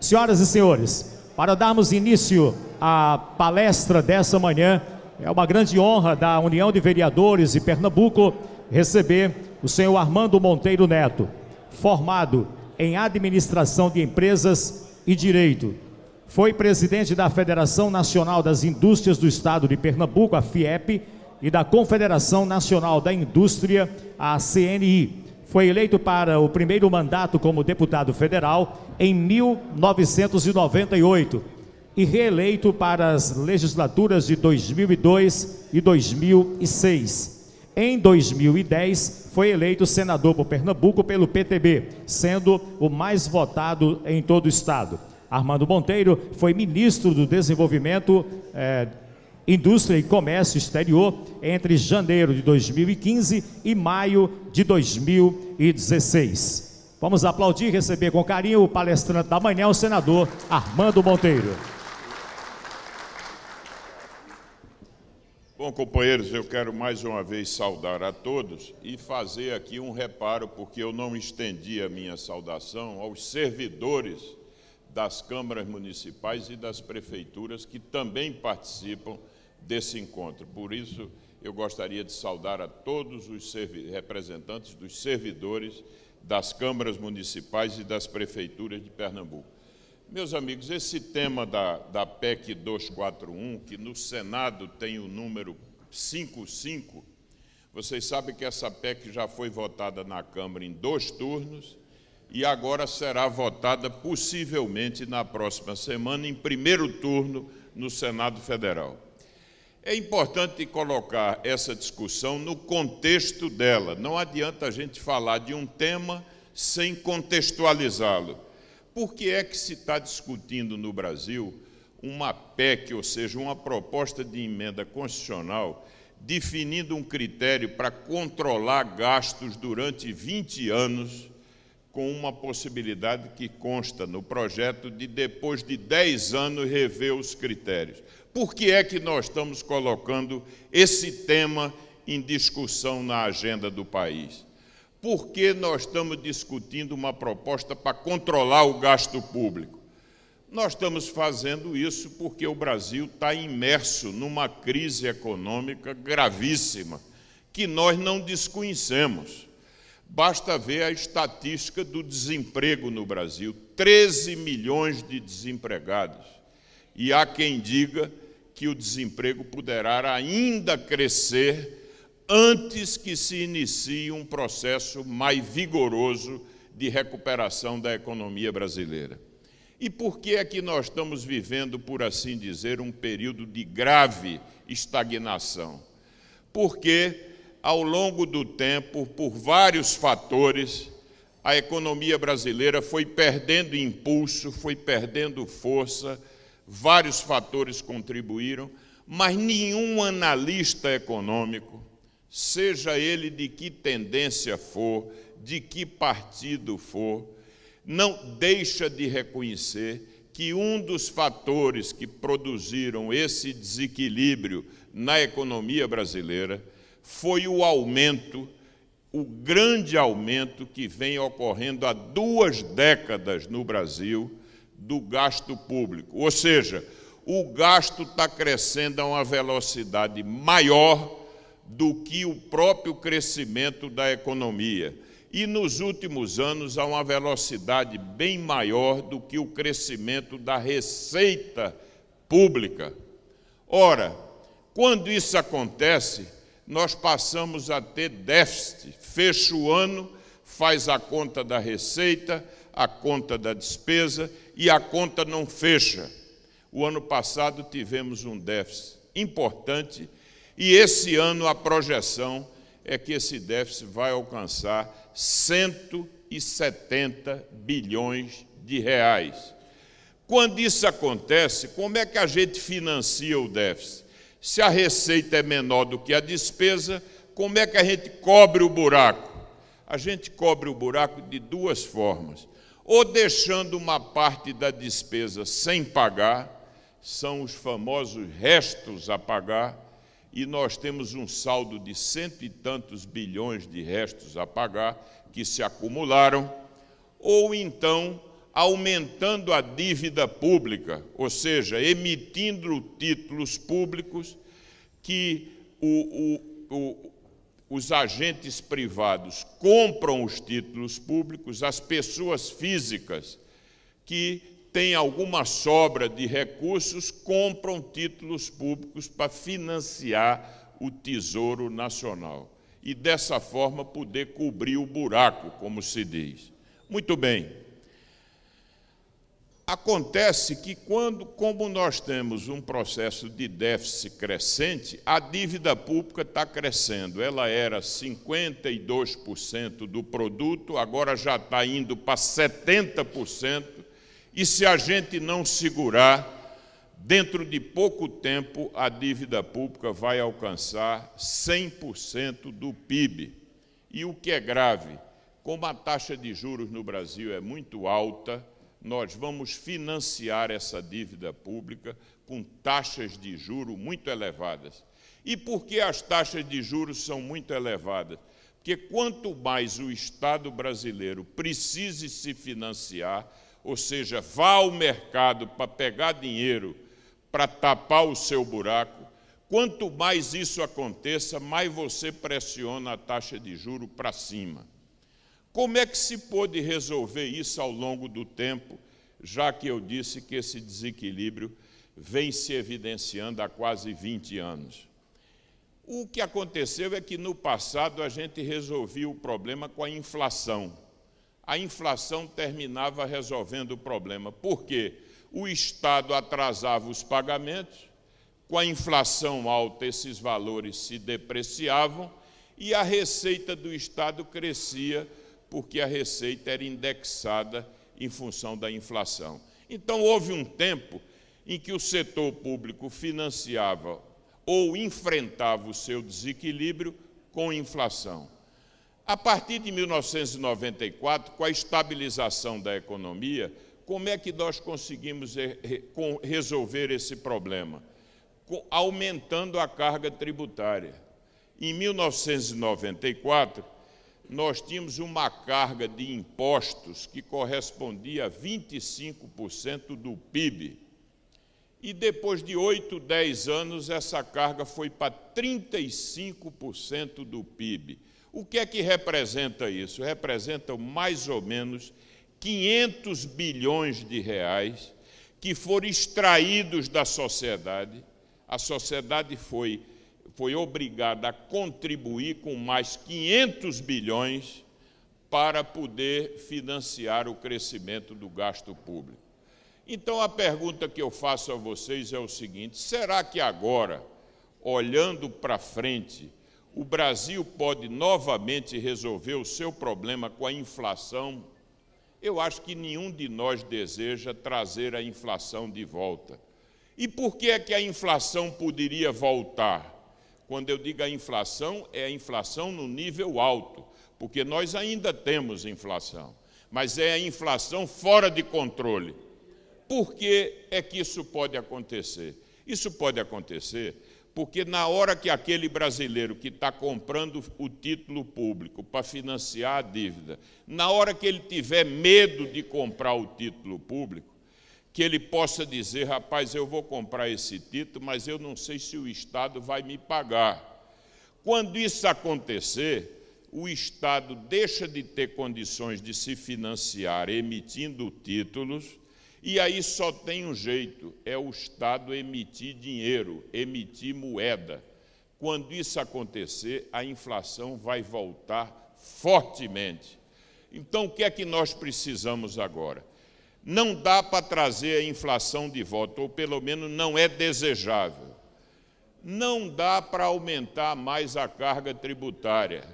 Senhoras e senhores, para darmos início à palestra dessa manhã, é uma grande honra da União de Vereadores de Pernambuco receber o senhor Armando Monteiro Neto, formado em Administração de Empresas e Direito. Foi presidente da Federação Nacional das Indústrias do Estado de Pernambuco, a FIEP, e da Confederação Nacional da Indústria, a CNI. Foi eleito para o primeiro mandato como deputado federal em 1998 e reeleito para as legislaturas de 2002 e 2006. Em 2010, foi eleito senador por Pernambuco pelo PTB, sendo o mais votado em todo o estado. Armando Monteiro foi ministro do Desenvolvimento, Indústria e Comércio Exterior entre janeiro de 2015 e maio de 2016. Vamos aplaudir e receber com carinho o palestrante da manhã, o senador Armando Monteiro. Bom, companheiros, eu quero mais uma vez saudar a todos e fazer aqui um reparo, porque eu não estendi a minha saudação aos servidores das câmaras municipais e das prefeituras que também participam desse encontro. Por isso, eu gostaria de saudar a todos os representantes dos servidores das câmaras municipais e das prefeituras de Pernambuco. Meus amigos, esse tema da PEC 241, que no Senado tem o número 55, vocês sabem que essa PEC já foi votada na Câmara em 2 turnos e agora será votada possivelmente na próxima semana em 1º turno no Senado Federal. É importante colocar essa discussão no contexto dela. Não adianta a gente falar de um tema sem contextualizá-lo. Por que é que se está discutindo no Brasil uma PEC, ou seja, uma proposta de emenda constitucional, definindo um critério para controlar gastos durante 20 anos, com uma possibilidade que consta no projeto de, depois de 10 anos, rever os critérios? Por que é que nós estamos colocando esse tema em discussão na agenda do país? Por que nós estamos discutindo uma proposta para controlar o gasto público? Nós estamos fazendo isso porque o Brasil está imerso numa crise econômica gravíssima, que nós não desconhecemos. Basta ver a estatística do desemprego no Brasil, 13 milhões de desempregados. E há quem diga que o desemprego poderá ainda crescer antes que se inicie um processo mais vigoroso de recuperação da economia brasileira. E por que é que nós estamos vivendo, por assim dizer, um período de grave estagnação? Porque, ao longo do tempo, por vários fatores, a economia brasileira foi perdendo impulso, foi perdendo força, vários fatores contribuíram, mas nenhum analista econômico, seja ele de que tendência for, de que partido for, não deixa de reconhecer que um dos fatores que produziram esse desequilíbrio na economia brasileira foi o aumento, o grande aumento que vem ocorrendo há 2 décadas no Brasil do gasto público. Ou seja, o gasto está crescendo a uma velocidade maior do que o próprio crescimento da economia. E nos últimos anos há uma velocidade bem maior do que o crescimento da receita pública. Ora, quando isso acontece, nós passamos a ter déficit. Fecha o ano, faz a conta da receita, a conta da despesa e a conta não fecha. O ano passado tivemos um déficit importante e esse ano a projeção é que esse déficit vai alcançar 170 bilhões de reais. Quando isso acontece, como é que a gente financia o déficit? Se a receita é menor do que a despesa, como é que a gente cobre o buraco? A gente cobre o buraco de 2 formas. Ou deixando uma parte da despesa sem pagar, são os famosos restos a pagar, e nós temos um saldo de 100 e tantos bilhões de restos a pagar, que se acumularam, ou então aumentando a dívida pública, ou seja, emitindo títulos públicos que os agentes privados compram os títulos públicos, as pessoas físicas que têm alguma sobra de recursos compram títulos públicos para financiar o Tesouro Nacional e, dessa forma, poder cobrir o buraco, como se diz. Muito bem. Acontece que, como nós temos um processo de déficit crescente, a dívida pública está crescendo. Ela era 52% do produto, agora já está indo para 70%, e se a gente não segurar, dentro de pouco tempo, a dívida pública vai alcançar 100% do PIB. E o que é grave, como a taxa de juros no Brasil é muito alta, nós vamos financiar essa dívida pública com taxas de juros muito elevadas. E por que as taxas de juros são muito elevadas? Porque quanto mais o Estado brasileiro precise se financiar, ou seja, vá ao mercado para pegar dinheiro para tapar o seu buraco, quanto mais isso aconteça, mais você pressiona a taxa de juros para cima. Como é que se pôde resolver isso ao longo do tempo, já que eu disse que esse desequilíbrio vem se evidenciando há quase 20 anos? O que aconteceu é que, no passado, a gente resolvia o problema com a inflação. A inflação terminava resolvendo o problema. Por quê? O Estado atrasava os pagamentos, com a inflação alta, esses valores se depreciavam e a receita do Estado crescia, porque a receita era indexada em função da inflação. Então, houve um tempo em que o setor público financiava ou enfrentava o seu desequilíbrio com inflação. A partir de 1994, com a estabilização da economia, como é que nós conseguimos resolver esse problema? Aumentando a carga tributária. Em 1994, nós tínhamos uma carga de impostos que correspondia a 25% do PIB. E depois de 8, 10 anos, essa carga foi para 35% do PIB. O que é que representa isso? Representa mais ou menos 500 bilhões de reais que foram extraídos da sociedade. A sociedade foi obrigada a contribuir com mais 500 bilhões para poder financiar o crescimento do gasto público. Então, a pergunta que eu faço a vocês é o seguinte: será que agora, olhando para frente, o Brasil pode novamente resolver o seu problema com a inflação? Eu acho que nenhum de nós deseja trazer a inflação de volta. E por que é que a inflação poderia voltar? Quando eu digo a inflação, é a inflação no nível alto, porque nós ainda temos inflação, mas é a inflação fora de controle. Por que é que isso pode acontecer? Isso pode acontecer porque na hora que aquele brasileiro que está comprando o título público para financiar a dívida, na hora que ele tiver medo de comprar o título público, que ele possa dizer: rapaz, eu vou comprar esse título, mas eu não sei se o Estado vai me pagar. Quando isso acontecer, o Estado deixa de ter condições de se financiar emitindo títulos, e aí só tem um jeito, é o Estado emitir dinheiro, emitir moeda. Quando isso acontecer, a inflação vai voltar fortemente. Então, o que é que nós precisamos agora? Não dá para trazer a inflação de volta, ou pelo menos não é desejável. Não dá para aumentar mais a carga tributária.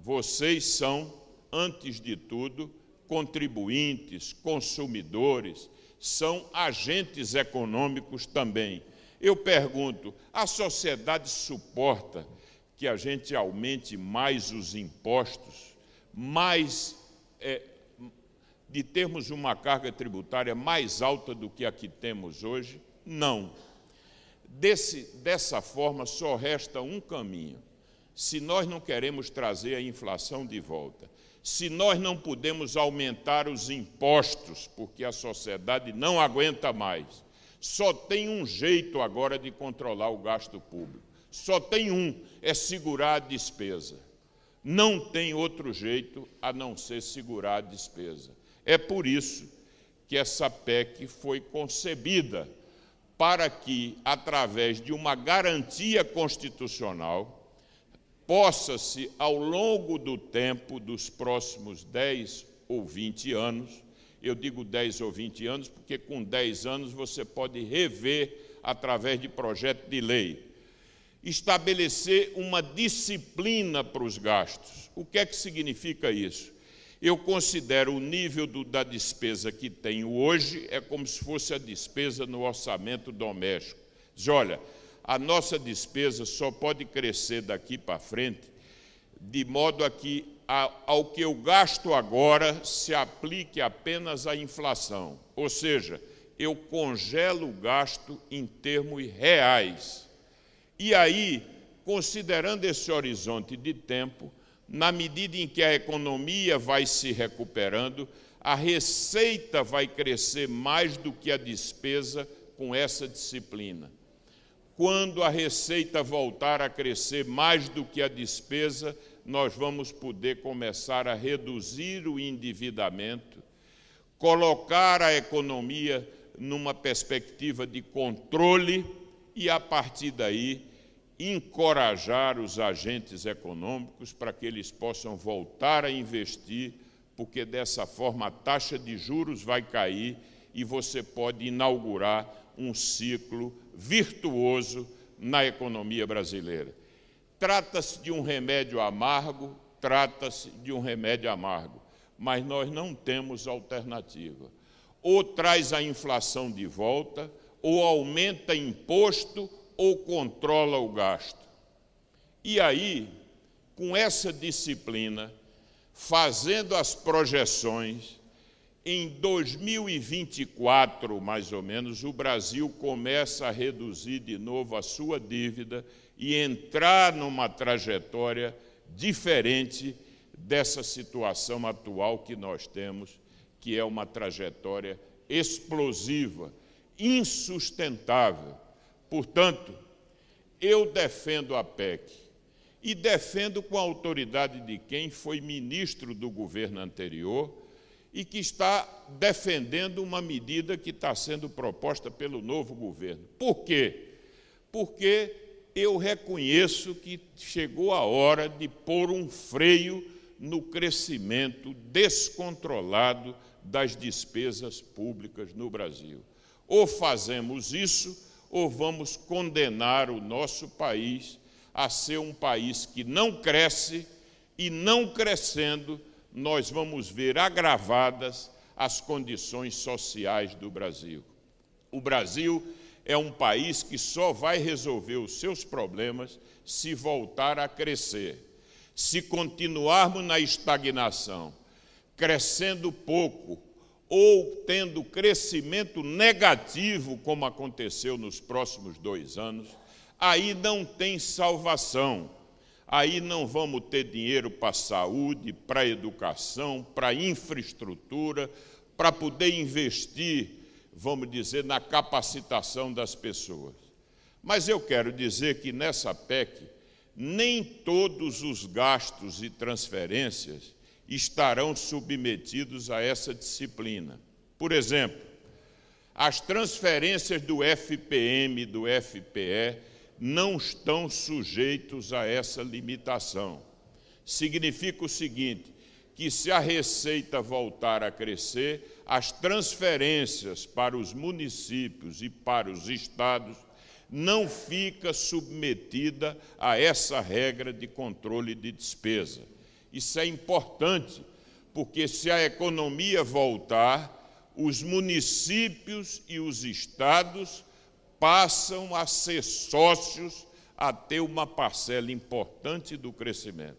Vocês são, antes de tudo, contribuintes, consumidores, são agentes econômicos também. Eu pergunto, a sociedade suporta que a gente aumente mais os impostos, de termos uma carga tributária mais alta do que a que temos hoje? Não. Dessa forma, só resta um caminho. Se nós não queremos trazer a inflação de volta, se nós não podemos aumentar os impostos, porque a sociedade não aguenta mais, só tem um jeito agora de controlar o gasto público. Só tem um, é segurar a despesa. Não tem outro jeito a não ser segurar a despesa. É por isso que essa PEC foi concebida, para que, através de uma garantia constitucional, possa-se, ao longo do tempo, dos próximos 10 ou 20 anos, eu digo 10 ou 20 anos, porque com 10 anos você pode rever, através de projeto de lei, estabelecer uma disciplina para os gastos. O que é que significa isso? Eu considero o nível da despesa que tenho hoje é como se fosse a despesa no orçamento doméstico. Diz, olha, a nossa despesa só pode crescer daqui para frente, de modo a que ao que eu gasto agora se aplique apenas a inflação. Ou seja, eu congelo o gasto em termos reais. E aí, considerando esse horizonte de tempo, na medida em que a economia vai se recuperando, a receita vai crescer mais do que a despesa com essa disciplina. Quando a receita voltar a crescer mais do que a despesa, nós vamos poder começar a reduzir o endividamento, colocar a economia numa perspectiva de controle e, a partir daí, encorajar os agentes econômicos para que eles possam voltar a investir, porque dessa forma a taxa de juros vai cair e você pode inaugurar um ciclo virtuoso na economia brasileira. Trata-se de um remédio amargo, mas nós não temos alternativa. Ou traz a inflação de volta, ou aumenta imposto, ou controla o gasto. E aí, com essa disciplina, fazendo as projeções, em 2024, mais ou menos, o Brasil começa a reduzir de novo a sua dívida e entrar numa trajetória diferente dessa situação atual que nós temos, que é uma trajetória explosiva, insustentável. Portanto, eu defendo a PEC e defendo com a autoridade de quem foi ministro do governo anterior e que está defendendo uma medida que está sendo proposta pelo novo governo. Por quê? Porque eu reconheço que chegou a hora de pôr um freio no crescimento descontrolado das despesas públicas no Brasil. Ou fazemos isso, ou vamos condenar o nosso país a ser um país que não cresce, e não crescendo, nós vamos ver agravadas as condições sociais do Brasil. O Brasil é um país que só vai resolver os seus problemas se voltar a crescer. Se continuarmos na estagnação, crescendo pouco, ou tendo crescimento negativo, como aconteceu nos próximos 2 anos, aí não tem salvação. Aí não vamos ter dinheiro para a saúde, para a educação, para a infraestrutura, para poder investir, vamos dizer, na capacitação das pessoas. Mas eu quero dizer que nessa PEC, nem todos os gastos e transferências estarão submetidos a essa disciplina. Por exemplo, as transferências do FPM e do FPE não estão sujeitos a essa limitação. Significa o seguinte, que se a receita voltar a crescer, as transferências para os municípios e para os estados não fica submetida a essa regra de controle de despesa. Isso é importante, porque se a economia voltar, os municípios e os estados passam a ser sócios, a ter uma parcela importante do crescimento.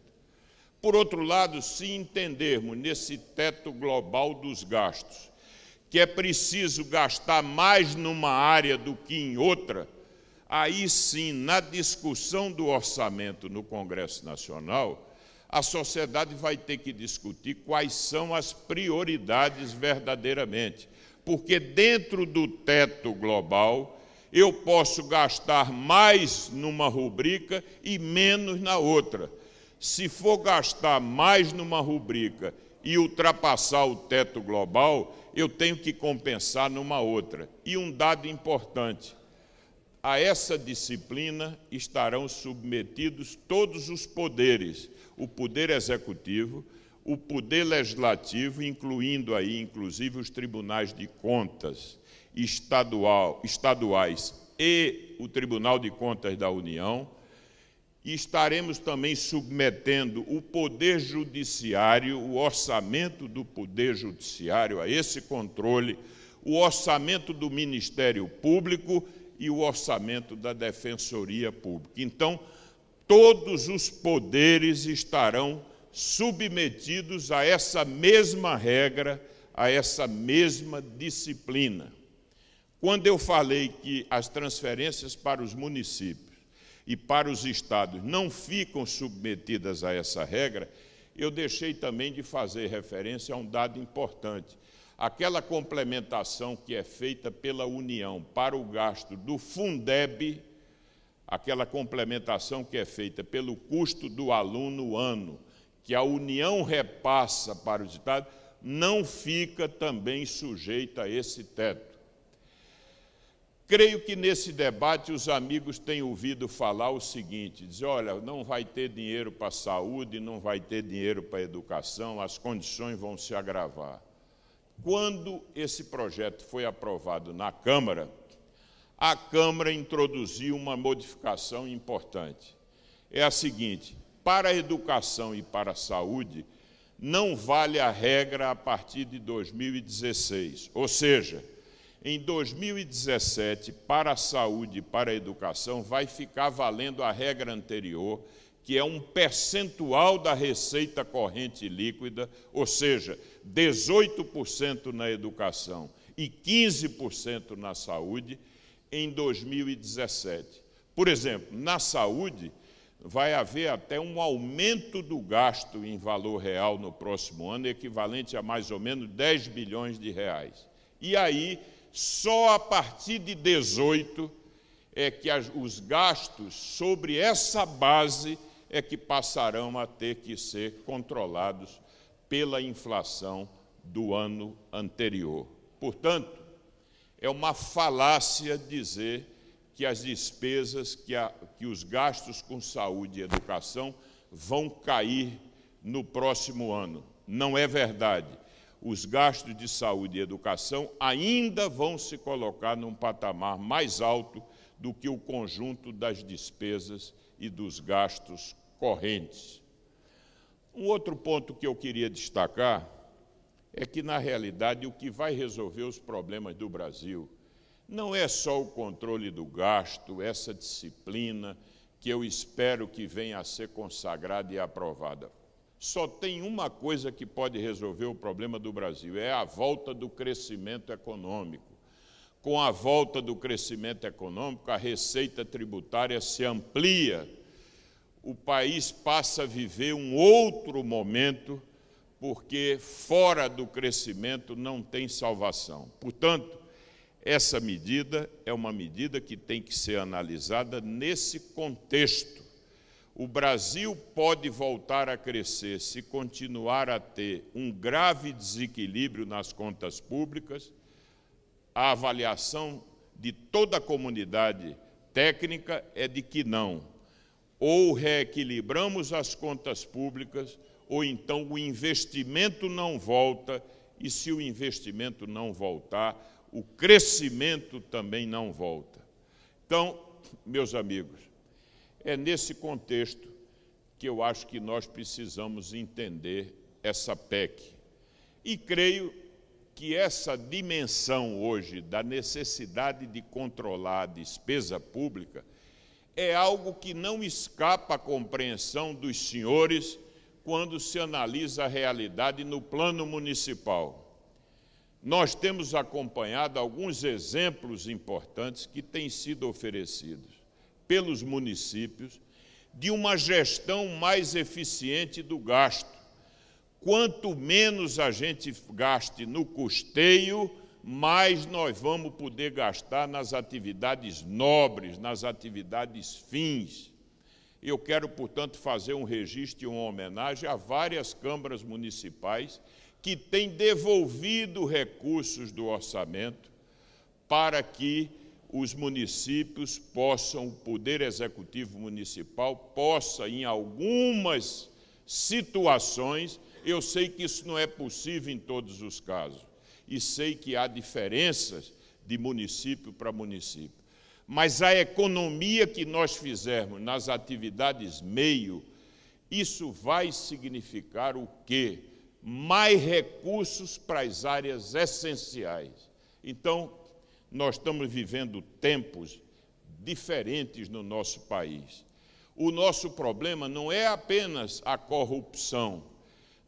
Por outro lado, se entendermos nesse teto global dos gastos, que é preciso gastar mais numa área do que em outra, aí sim, na discussão do orçamento no Congresso Nacional, a sociedade vai ter que discutir quais são as prioridades verdadeiramente, porque dentro do teto global eu posso gastar mais numa rubrica e menos na outra. Se for gastar mais numa rubrica e ultrapassar o teto global, eu tenho que compensar numa outra. E um dado importante: a essa disciplina estarão submetidos todos os poderes, o poder executivo, o poder legislativo, incluindo aí, inclusive, os tribunais de contas estaduais e o Tribunal de Contas da União. E estaremos também submetendo o Poder Judiciário, o orçamento do Poder Judiciário a esse controle, o orçamento do Ministério Público e o orçamento da Defensoria Pública. Então, todos os poderes estarão submetidos a essa mesma regra, a essa mesma disciplina. Quando eu falei que as transferências para os municípios e para os estados não ficam submetidas a essa regra, eu deixei também de fazer referência a um dado importante. Aquela complementação que é feita pela União para o gasto do Fundeb, aquela complementação que é feita pelo custo do aluno ano, que a União repassa para os estados, não fica também sujeita a esse teto. Creio que nesse debate os amigos têm ouvido falar o seguinte, dizer, olha, não vai ter dinheiro para a saúde, não vai ter dinheiro para a educação, as condições vão se agravar. Quando esse projeto foi aprovado na Câmara, a Câmara introduziu uma modificação importante. É a seguinte: para a educação e para a saúde, não vale a regra a partir de 2016, ou seja, em 2017, para a saúde e para a educação, vai ficar valendo a regra anterior, que é um percentual da receita corrente líquida, ou seja, 18% na educação e 15% na saúde, em 2017. Por exemplo, na saúde, vai haver até um aumento do gasto em valor real no próximo ano, equivalente a mais ou menos 10 bilhões de reais. E aí, só a partir de 18 é que os gastos sobre essa base é que passarão a ter que ser controlados pela inflação do ano anterior. Portanto, é uma falácia dizer que as despesas, que os gastos com saúde e educação vão cair no próximo ano. Não é verdade. Os gastos de saúde e educação ainda vão se colocar num patamar mais alto do que o conjunto das despesas e dos gastos correntes. Um outro ponto que eu queria destacar é que, na realidade, o que vai resolver os problemas do Brasil não é só o controle do gasto, essa disciplina que eu espero que venha a ser consagrada e aprovada. Só tem uma coisa que pode resolver o problema do Brasil, é a volta do crescimento econômico. Com a volta do crescimento econômico, a receita tributária se amplia, o país passa a viver um outro momento, porque fora do crescimento não tem salvação. Portanto, essa medida é uma medida que tem que ser analisada nesse contexto. O Brasil pode voltar a crescer se continuar a ter um grave desequilíbrio nas contas públicas. A avaliação de toda a comunidade técnica é de que não. Ou reequilibramos as contas públicas, ou então o investimento não volta, e se o investimento não voltar, o crescimento também não volta. Então, meus amigos, é nesse contexto que eu acho que nós precisamos entender essa PEC. E creio que essa dimensão hoje da necessidade de controlar a despesa pública é algo que não escapa à compreensão dos senhores quando se analisa a realidade no plano municipal. Nós temos acompanhado alguns exemplos importantes que têm sido oferecidos pelos municípios de uma gestão mais eficiente do gasto. Quanto menos a gente gaste no custeio, mais nós vamos poder gastar nas atividades nobres, nas atividades fins. Eu quero, portanto, fazer um registro e uma homenagem a várias câmaras municipais que têm devolvido recursos do orçamento para que os municípios possam, o Poder Executivo Municipal possa, em algumas situações, eu sei que isso não é possível em todos os casos, e sei que há diferenças de município para município, mas a economia que nós fizermos nas atividades meio, isso vai significar o quê? Mais recursos para as áreas essenciais. Então, nós estamos vivendo tempos diferentes no nosso país. O nosso problema não é apenas a corrupção.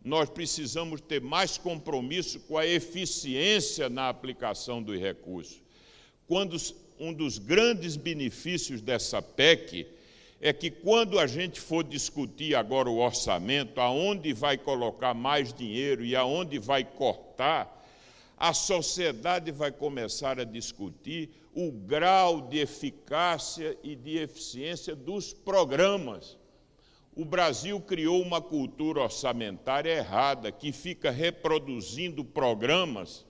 Nós precisamos ter mais compromisso com a eficiência na aplicação dos recursos. Quando um dos grandes benefícios dessa PEC é que, quando a gente for discutir agora o orçamento, aonde vai colocar mais dinheiro e aonde vai cortar, a sociedade vai começar a discutir o grau de eficácia e de eficiência dos programas. O Brasil criou uma cultura orçamentária errada, que fica reproduzindo programas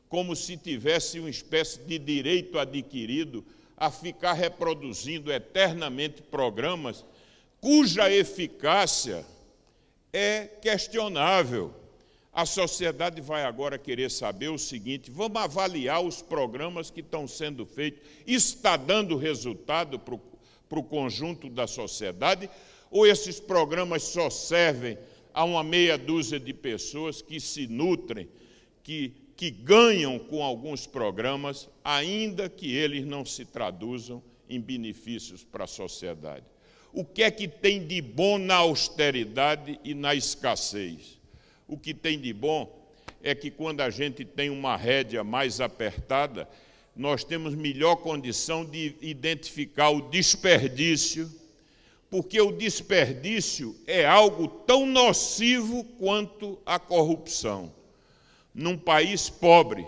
como se tivesse uma espécie de direito adquirido a ficar reproduzindo eternamente programas cuja eficácia é questionável. A sociedade vai agora querer saber o seguinte: vamos avaliar os programas que estão sendo feitos, está dando resultado para o conjunto da sociedade, ou esses programas só servem a uma meia dúzia de pessoas que se nutrem, que ganham com alguns programas, ainda que eles não se traduzam em benefícios para a sociedade. O que é que tem de bom na austeridade e na escassez? O que tem de bom é que, quando a gente tem uma rédea mais apertada, nós temos melhor condição de identificar o desperdício, porque o desperdício é algo tão nocivo quanto a corrupção. Num país pobre,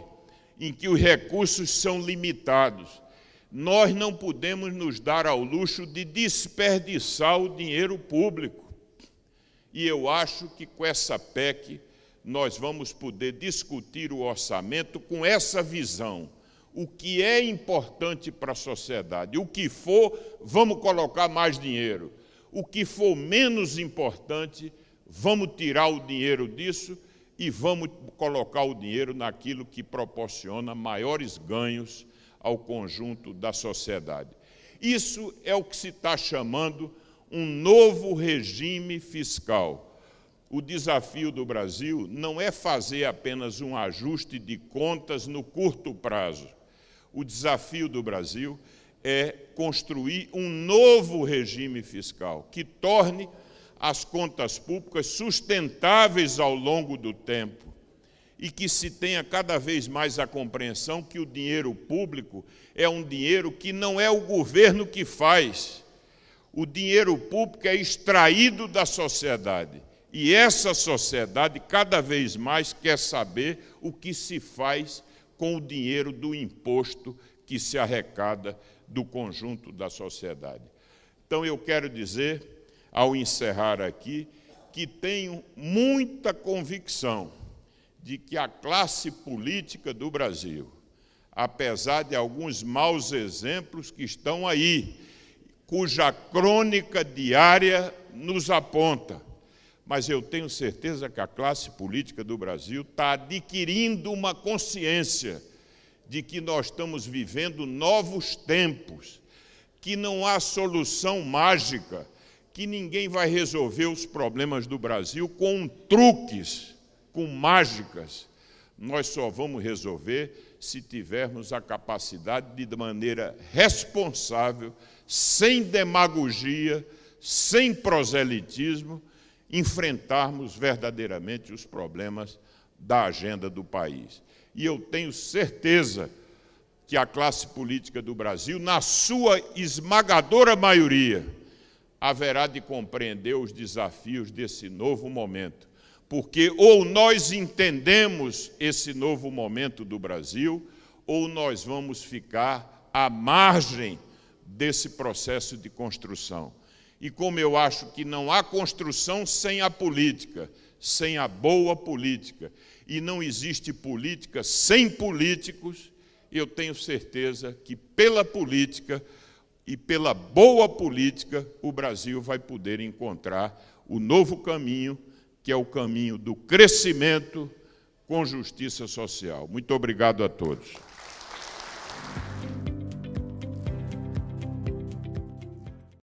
em que os recursos são limitados, nós não podemos nos dar ao luxo de desperdiçar o dinheiro público. E eu acho que, com essa PEC, nós vamos poder discutir o orçamento com essa visão. O que é importante para a sociedade, o que for, vamos colocar mais dinheiro. O que for menos importante, vamos tirar o dinheiro disso e vamos colocar o dinheiro naquilo que proporciona maiores ganhos ao conjunto da sociedade. Isso é o que se está chamando um novo regime fiscal. O desafio do Brasil não é fazer apenas um ajuste de contas no curto prazo. O desafio do Brasil é construir um novo regime fiscal que torne as contas públicas sustentáveis ao longo do tempo e que se tenha cada vez mais a compreensão que o dinheiro público é um dinheiro que não é o governo que faz. O dinheiro público é extraído da sociedade e essa sociedade cada vez mais quer saber o que se faz com o dinheiro do imposto que se arrecada do conjunto da sociedade. Então, eu quero dizer, ao encerrar aqui, que tenho muita convicção de que a classe política do Brasil, apesar de alguns maus exemplos que estão aí, cuja crônica diária nos aponta, mas eu tenho certeza que a classe política do Brasil está adquirindo uma consciência de que nós estamos vivendo novos tempos, que não há solução mágica, que ninguém vai resolver os problemas do Brasil com truques, com mágicas. Nós só vamos resolver se tivermos a capacidade de maneira responsável, sem demagogia, sem proselitismo, enfrentarmos verdadeiramente os problemas da agenda do país. E eu tenho certeza que a classe política do Brasil, na sua esmagadora maioria, haverá de compreender os desafios desse novo momento. Porque ou nós entendemos esse novo momento do Brasil, ou nós vamos ficar à margem desse processo de construção. E como eu acho que não há construção sem a política, sem a boa política, e não existe política sem políticos, eu tenho certeza que pela política e pela boa política o Brasil vai poder encontrar o novo caminho, que é o caminho do crescimento com justiça social. Muito obrigado a todos.